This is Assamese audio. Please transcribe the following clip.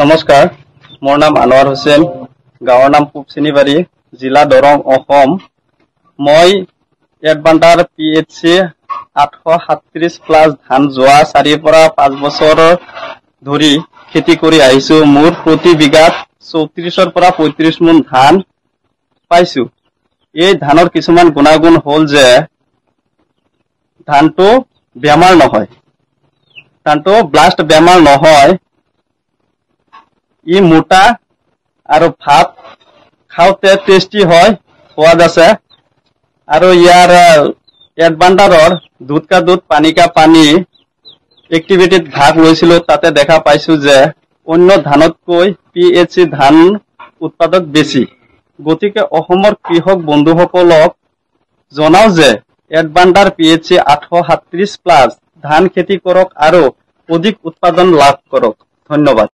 নমস্কাৰ, মোৰ নাম আনোৱাৰ হুছেইন, গাঁৱৰ নাম পূবচিনিবাৰী, জিলা দৰং, অসম। মই এডভান্টাৰ PHC 837+ ধান যোৱা 4 পৰা 5 বছৰ ধৰি খেতি কৰি আহিছো। মোৰ প্ৰতি বিঘাত 34 পৰা 35 মোন ধান পাইছো। এই ধানৰ কিছুমান গুণাগুণ হ'ল যে ধানটো বেমাৰ নহয়, ধানটো ব্লাষ্ট বেমাৰ নহয়। ই মোটা আৰু ভাত খাওঁতে টেষ্টি হয়, সোৱাদ আছে। আৰু ইয়াৰ এডভান্টাৰৰ দুধ কা দুধ পানী কা পানী এক্টিভিটিত ভাগ লৈছিলো, তাতে দেখা পাইছো যে অন্য ধানতকৈ PHC ধান উৎপাদক বেছি। গতিকে অসমৰ কৃষক বন্ধুসকলক জনাও যে এডভান্টাৰ PHC 837+ ধান খেতি কৰক আৰু অধিক উৎপাদন লাভ কৰক। ধন্যবাদ।